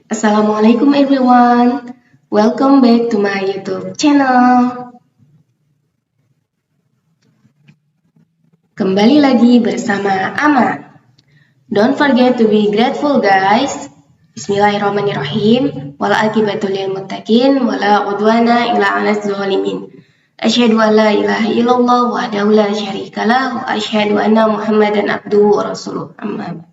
Assalamualaikum everyone, welcome back to my YouTube channel. Kembali lagi bersama Ama. Don't forget to be grateful guys. Bismillahirrahmanirrahim. Wal aqibatul lil muttaqin wala udwana illa 'alal zalimin. Asyhadu an la ilaha illallah wahdahu la syarikalah wa asyhadu anna Muhammadan abduhu wa rasuluh. Amma.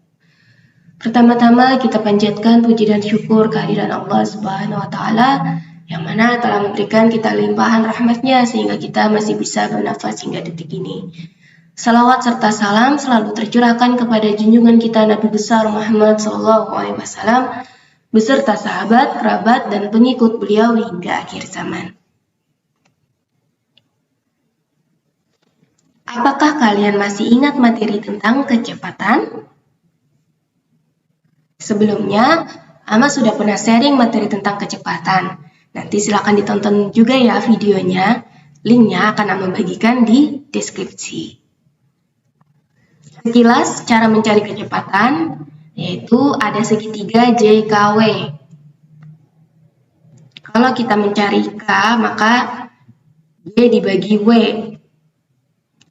Pertama-tama kita panjatkan puji dan syukur kehadiran Allah Subhanahu wa taala yang mana telah memberikan kita limpahan rahmatnya sehingga kita masih bisa bernafas hingga detik ini. Salawat serta salam selalu tercurahkan kepada junjungan kita Nabi besar Muhammad SAW beserta sahabat, kerabat, dan pengikut beliau hingga akhir zaman. Apakah kalian masih ingat materi tentang kecepatan? Sebelumnya, Ama sudah pernah sharing materi tentang kecepatan. Nanti silakan ditonton juga ya videonya. Linknya akan Ama bagikan di deskripsi. Sekilas cara mencari kecepatan, yaitu ada segitiga JKW. Kalau kita mencari K, maka J dibagi W.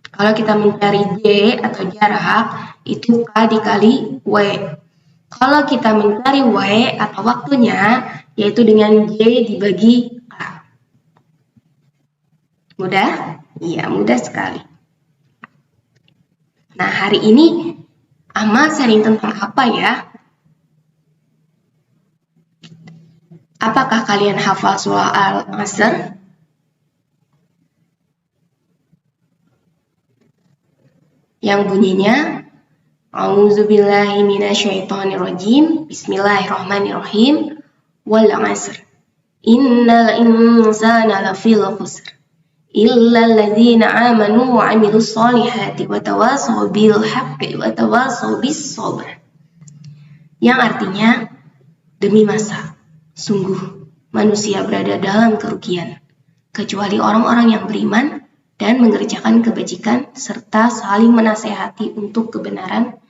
Kalau kita mencari J atau jarak, itu K dikali W. Kalau kita mencari W atau waktunya, yaitu dengan J dibagi K. Mudah? Iya, mudah sekali. Nah, hari ini Ama sharing tentang apa ya? Apakah kalian hafal surah Al-Asr? Yang bunyinya A'udzubillahi minasyaitonirrajim. Bismillahirrahmanirrahim. Wal 'asr. Innal insana lafil khusr. Illal ladzina amanu wa 'amilus sholihati wa tawassaw bil haqqi wa tawassaw bis sabr. Yang artinya, demi masa, sungguh manusia berada dalam kerugian, kecuali orang-orang yang beriman dan mengerjakan kebajikan serta saling menasehati untuk kebenaran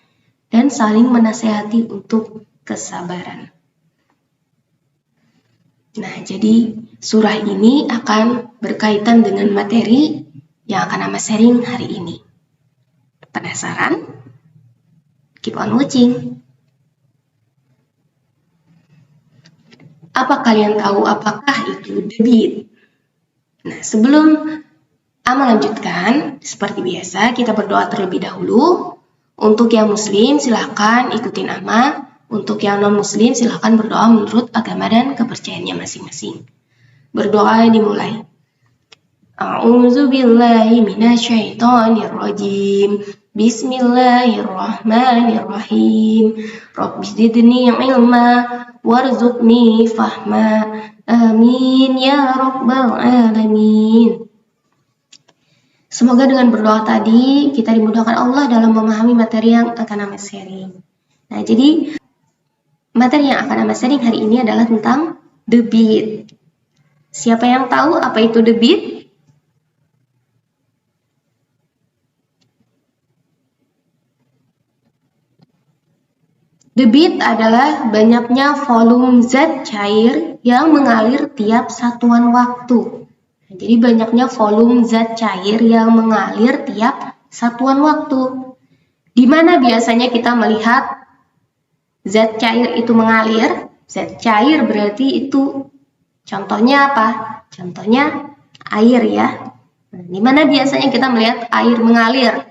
dan saling menasehati untuk kesabaran. Nah, jadi surah ini akan berkaitan dengan materi yang akan Ama sharing hari ini. Penasaran? Keep on watching. Apa kalian tahu apakah itu debit? Nah, sebelum Ama lanjutkan, seperti biasa kita berdoa terlebih dahulu. Untuk yang muslim silahkan ikutin Ama. Untuk yang non-muslim silahkan berdoa menurut agama dan kepercayaannya masing-masing. Berdoa dimulai. A'udzubillahi minasyaitonirrajim. Bismillahirrahmanirrahim. Rabbi zidni ilma warzuqni fahma. Amin ya rabbal alamin. Semoga dengan berdoa tadi kita dimudahkan Allah dalam memahami materi yang akan Ama sharing. Nah, jadi materi yang akan Ama sharing hari ini adalah tentang debit. Siapa yang tahu apa itu debit? Debit adalah banyaknya volume zat cair yang mengalir tiap satuan waktu. Jadi banyaknya volume zat cair yang mengalir tiap satuan waktu. Di mana biasanya kita melihat zat cair itu mengalir? Zat cair berarti itu contohnya apa? Contohnya air ya. Nah, di mana biasanya kita melihat air mengalir?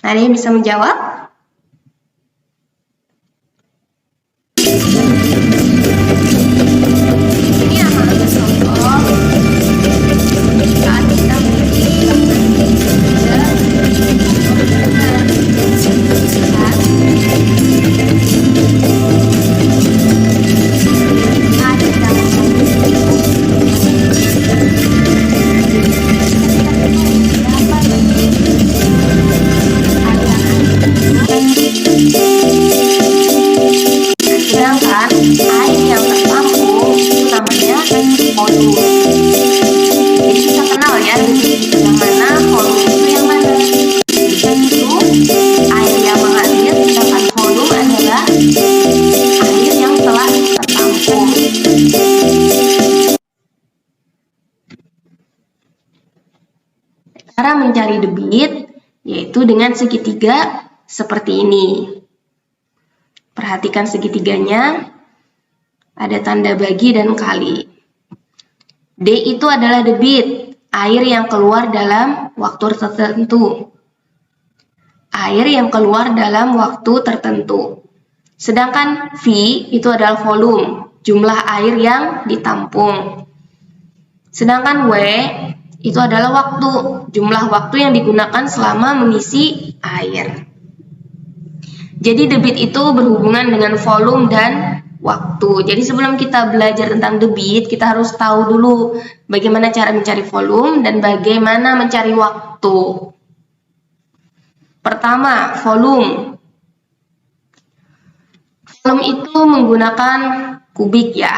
Ada yang bisa menjawab? Cara mencari debit yaitu dengan segitiga seperti ini. Perhatikan segitiganya, ada tanda bagi dan kali. D itu adalah debit, air yang keluar dalam waktu tertentu. Air yang keluar dalam waktu tertentu. Sedangkan V itu adalah volume, jumlah air yang ditampung. Sedangkan W itu adalah waktu, jumlah waktu yang digunakan selama mengisi air. Jadi debit itu berhubungan dengan volume dan waktu. Jadi sebelum kita belajar tentang debit, kita harus tahu dulu bagaimana cara mencari volume dan bagaimana mencari waktu. Pertama, volume. Volume itu menggunakan kubik ya.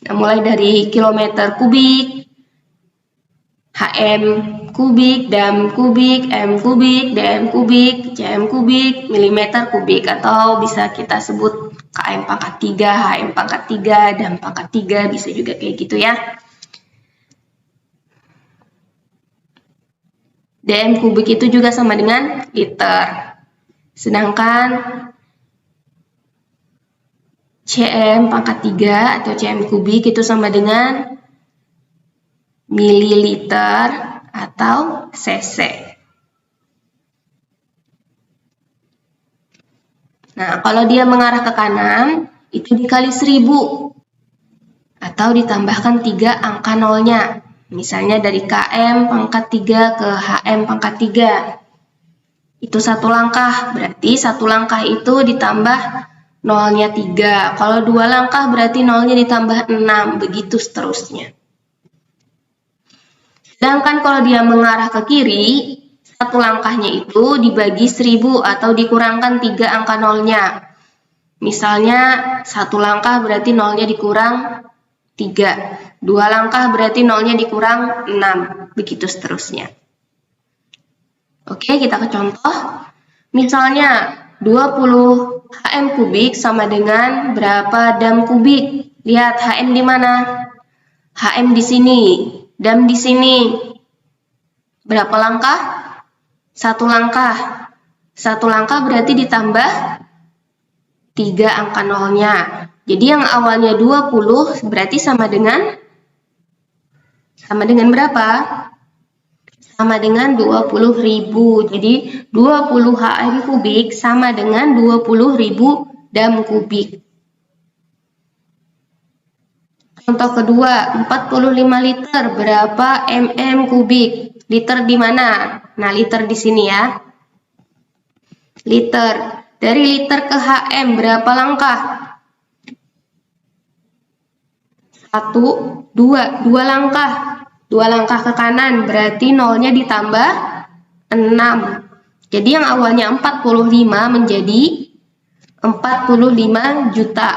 Nah, mulai dari kilometer kubik, HM kubik, dam kubik, M kubik, dm kubik, cm kubik, milimeter kubik, atau bisa kita sebut KM pangkat 3, HM pangkat 3, dam pangkat 3, bisa juga kayak gitu ya. dm kubik itu juga sama dengan liter. Sedangkan cm pangkat 3 atau cm kubik itu sama dengan mililiter atau cc. Nah, kalau dia mengarah ke kanan, itu dikali 1000 atau ditambahkan 3 angka nolnya. Misalnya dari km pangkat 3 ke hm pangkat 3. Itu satu langkah, berarti satu langkah itu ditambah nolnya 3. Kalau 2 langkah berarti nolnya ditambah 6, begitu seterusnya. Sedangkan kalau dia mengarah ke kiri, satu langkahnya itu dibagi 1000 atau dikurangkan 3 angka nolnya. Misalnya satu langkah berarti nolnya dikurang 3. 2 langkah berarti nolnya dikurang 6. Begitu seterusnya. Oke, kita ke contoh. Misalnya 20 hm kubik sama dengan berapa dam kubik? Lihat hm di mana? hm di sini. Dam di sini. Berapa langkah? Satu langkah. Satu langkah berarti ditambah 3 angka nolnya. Jadi yang awalnya 20 berarti sama dengan berapa? Sama dengan 20.000. Jadi 20 hm kubik sama dengan 20.000 dam kubik. Contoh kedua, 45 liter berapa mm kubik? Liter di mana? Nah, liter di sini ya. Liter. Dari liter ke hm berapa langkah? 1, 2 langkah. 2 langkah ke kanan berarti nolnya ditambah 6. Jadi yang awalnya 45 menjadi 45 juta.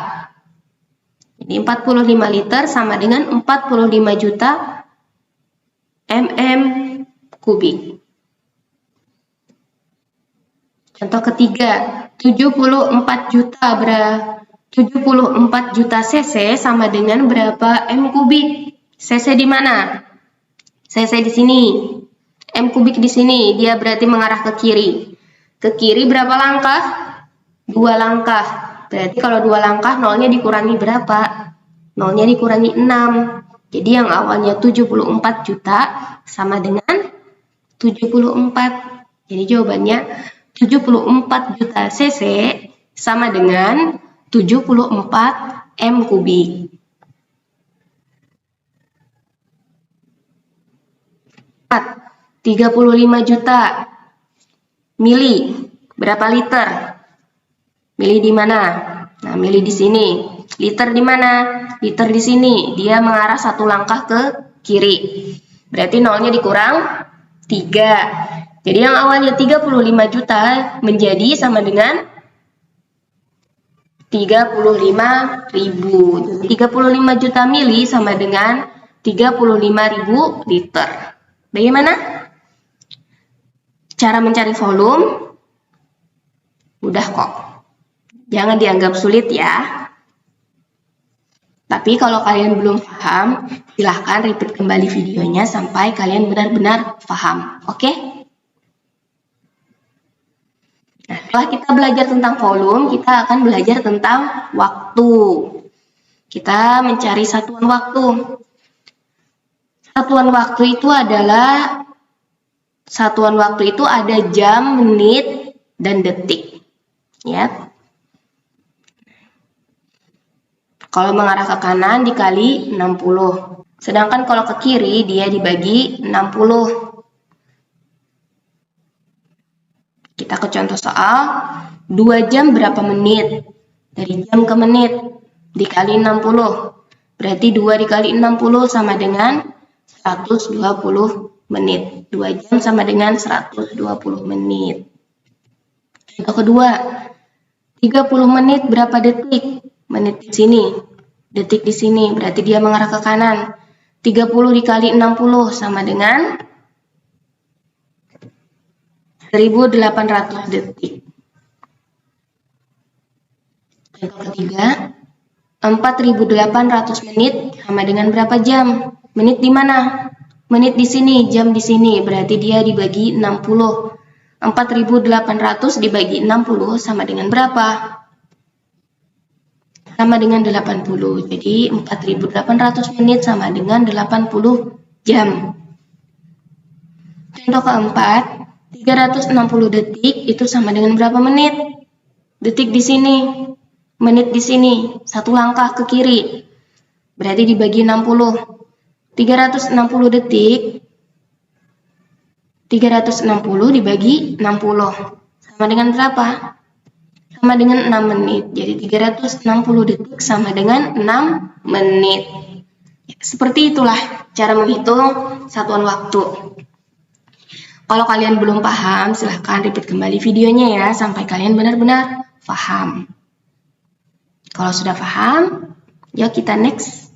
Jadi 45 liter sama dengan 45 juta mm kubik. Contoh ketiga, 74 juta cc sama dengan berapa m kubik? Cc di mana? Cc di sini. M kubik di sini. Dia berarti mengarah ke kiri. Ke kiri berapa langkah? 2 langkah. Berarti kalau 2 langkah nolnya dikurangi berapa? Nolnya dikurangi 6. Jadi yang awalnya 74 juta sama dengan 74. Jadi jawabannya 74 juta cc sama dengan 74 m kubik. 35 juta mili. Berapa liter? Mili di mana? Nah, mili di sini. Liter di mana? Liter di sini. Dia mengarah satu langkah ke kiri. Berarti nolnya dikurang 3. Jadi yang awalnya 35 juta menjadi sama dengan 35.000. 35 juta mili sama dengan 35.000 liter. Bagaimana? Cara mencari volume? Mudah kok. Jangan dianggap sulit ya. Tapi kalau kalian belum paham, silahkan repeat kembali videonya sampai kalian benar-benar paham. Oke? Nah, setelah kita belajar tentang volume, kita akan belajar tentang waktu. Kita mencari satuan waktu. Satuan waktu itu ada jam, menit, dan detik. Ya. Kalau mengarah ke kanan dikali 60. Sedangkan kalau ke kiri dia dibagi 60. Kita ke contoh soal, 2 jam berapa menit? Dari jam ke menit, dikali 60. Berarti 2 dikali 60 sama dengan 120 menit. 2 jam sama dengan 120 menit. Contoh kedua, 30 menit berapa detik? Menit di sini, detik di sini, berarti dia mengarah ke kanan. 30 dikali 60 sama dengan 1800 detik. Contoh ketiga, 4800 menit sama dengan berapa jam? Menit di mana? Menit di sini, jam di sini, berarti dia dibagi 60. 4800 dibagi 60 sama dengan berapa? Sama dengan 80. Jadi 4800 menit sama dengan 80 jam. Contoh keempat, 360 detik itu sama dengan berapa menit? Detik di sini, menit di sini, satu langkah ke kiri. Berarti dibagi 60. 360 detik, 360 dibagi 60. Sama dengan berapa? Sama dengan 6 menit. Jadi 360 detik sama dengan 6 menit. Seperti itulah cara menghitung satuan waktu. Kalau kalian belum paham, silahkan repeat kembali videonya ya, sampai kalian benar-benar paham. Kalau sudah paham, yuk kita next.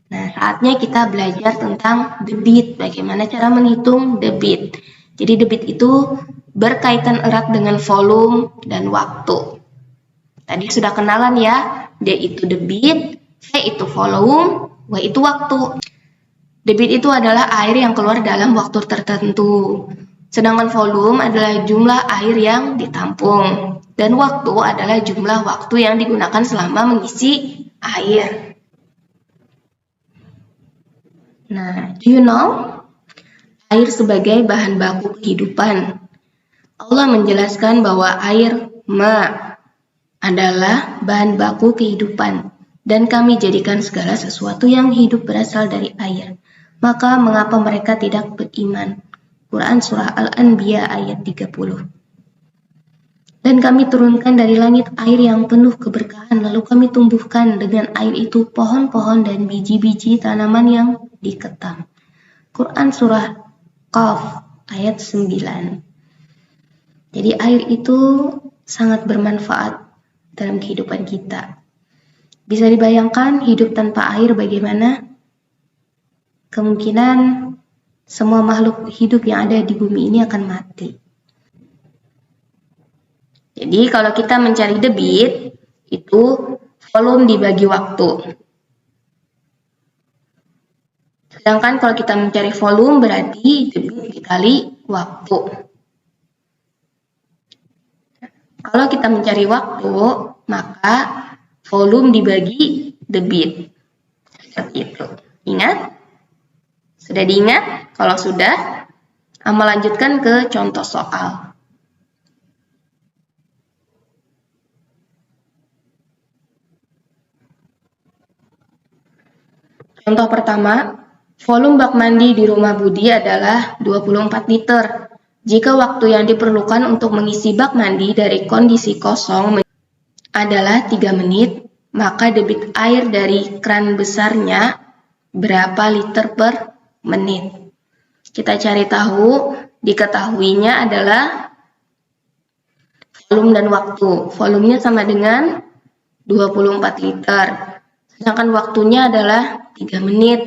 Nah, saatnya kita belajar tentang debit, bagaimana cara menghitung debit. Jadi debit itu berkaitan erat dengan volume dan waktu. Tadi sudah kenalan ya, D itu debit, V itu volume, W itu waktu. Debit itu adalah air yang keluar dalam waktu tertentu. Sedangkan volume adalah jumlah air yang ditampung. Dan waktu adalah jumlah waktu yang digunakan selama mengisi air. Nah, do you know? Air sebagai bahan baku kehidupan. Allah menjelaskan bahwa air adalah bahan baku kehidupan. Dan kami jadikan segala sesuatu yang hidup berasal dari air. Maka mengapa mereka tidak beriman? Quran Surah Al-Anbiya ayat 30. Dan kami turunkan dari langit air yang penuh keberkahan, lalu kami tumbuhkan dengan air itu pohon-pohon dan biji-biji tanaman yang diketam. Quran Surah Qaf ayat 9. Jadi air itu sangat bermanfaat dalam kehidupan kita. Bisa dibayangkan hidup tanpa air bagaimana? Kemungkinan semua makhluk hidup yang ada di bumi ini akan mati. Jadi kalau kita mencari debit, itu volume dibagi waktu. Sedangkan kalau kita mencari volume berarti debit dikali waktu. Kalau kita mencari waktu, maka volume dibagi debit. Seperti itu. Ingat? Sudah diingat? Kalau sudah, melanjutkan ke contoh soal. Contoh pertama, volume bak mandi di rumah Budi adalah 24 liter. Jika waktu yang diperlukan untuk mengisi bak mandi dari kondisi kosong adalah 3 menit, maka debit air dari kran besarnya berapa liter per menit. Kita cari tahu, diketahuinya adalah volume dan waktu. Volumenya sama dengan 24 liter. Sedangkan waktunya adalah 3 menit.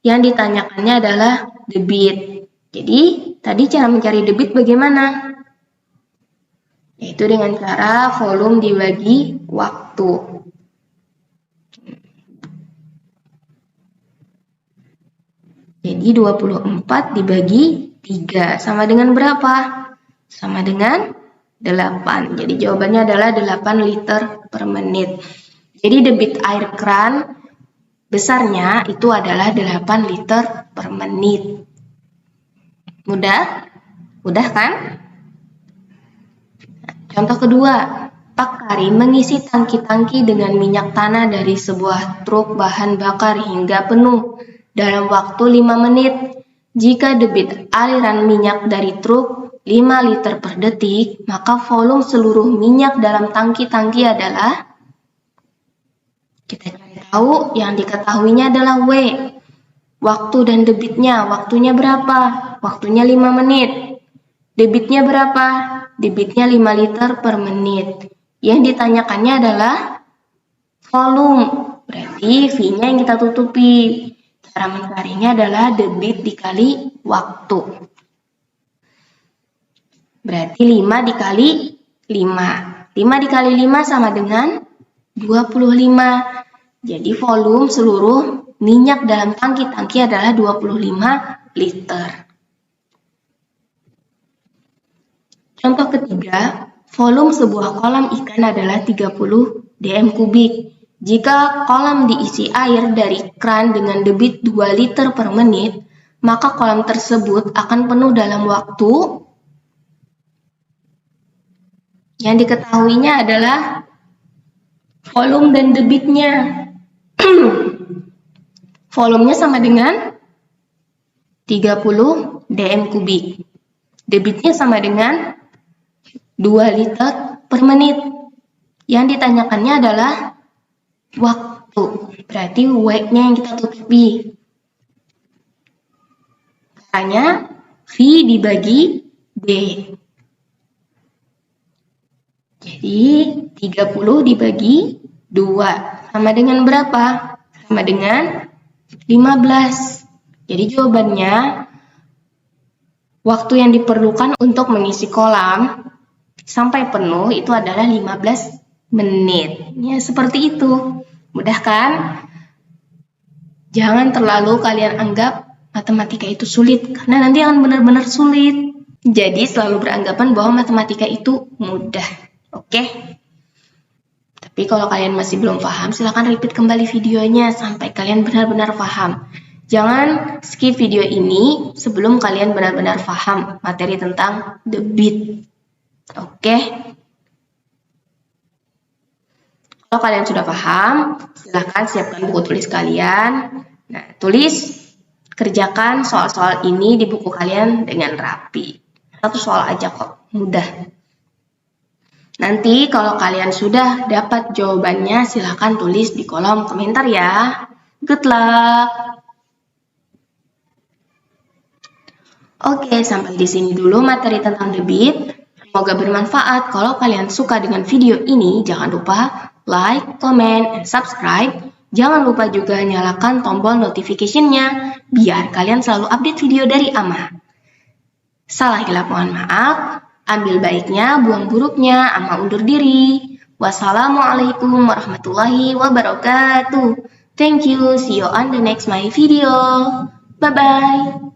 Yang ditanyakannya adalah debit. Jadi, tadi cara mencari debit bagaimana? Yaitu dengan cara volume dibagi waktu. Jadi 24 dibagi 3 sama dengan berapa? Sama dengan 8. Jadi jawabannya adalah 8 liter per menit. Jadi debit air keran besarnya itu adalah 8 liter per menit. Mudah? Mudah kan? Contoh kedua, Pak Karim mengisi tangki-tangki dengan minyak tanah dari sebuah truk bahan bakar hingga penuh dalam waktu 5 menit. Jika debit aliran minyak dari truk 5 liter per detik, maka volume seluruh minyak dalam tangki-tangki adalah, kita cari tahu, yang diketahuinya adalah W. Waktu dan debitnya, waktunya berapa? Waktunya 5 menit. Debitnya berapa? Debitnya 5 liter per menit. Yang ditanyakannya adalah volume. Berarti V-nya yang kita tutupi. Cara mencarinya adalah debit dikali waktu. Berarti 5 dikali 5. 5 dikali 5 sama dengan 25. Jadi volume seluruh minyak dalam tangki-tangki adalah 25 liter. Contoh ketiga, volume sebuah kolam ikan adalah 30 dm kubik. Jika kolam diisi air dari kran dengan debit 2 liter per menit, maka kolam tersebut akan penuh dalam waktu, yang diketahuinya adalah volume dan debitnya. Volumenya sama dengan 30 dm kubik. Debitnya sama dengan 2 liter per menit. Yang ditanyakannya adalah waktu. Berarti W-nya yang kita tutupi. Caranya V dibagi B. Jadi 30 dibagi 2 sama dengan berapa? Sama dengan 15. Jadi jawabannya, waktu yang diperlukan untuk mengisi kolam sampai penuh itu adalah 15 menit. Ya, seperti itu. Mudah kan? Jangan terlalu kalian anggap matematika itu sulit, karena nanti akan benar-benar sulit. Jadi selalu beranggapan bahwa matematika itu mudah. Oke? Tapi kalau kalian masih belum paham, silahkan repeat kembali videonya sampai kalian benar-benar paham. Jangan skip video ini sebelum kalian benar-benar paham materi tentang debit. Oke? Kalau kalian sudah paham, silahkan siapkan buku tulis kalian. Nah, kerjakan soal-soal ini di buku kalian dengan rapi. Satu soal aja kok, mudah. Nanti kalau kalian sudah dapat jawabannya, silahkan tulis di kolom komentar ya. Good luck! Oke, sampai di sini dulu materi tentang debit. Semoga bermanfaat. Kalau kalian suka dengan video ini, jangan lupa like, comment, and subscribe. Jangan lupa juga nyalakan tombol notification-nya, biar kalian selalu update video dari Ama. Salah hilap mohon maaf. Ambil baiknya, buang buruknya, Ama undur diri. Wassalamualaikum warahmatullahi wabarakatuh. Thank you. See you on the next my video. Bye-bye.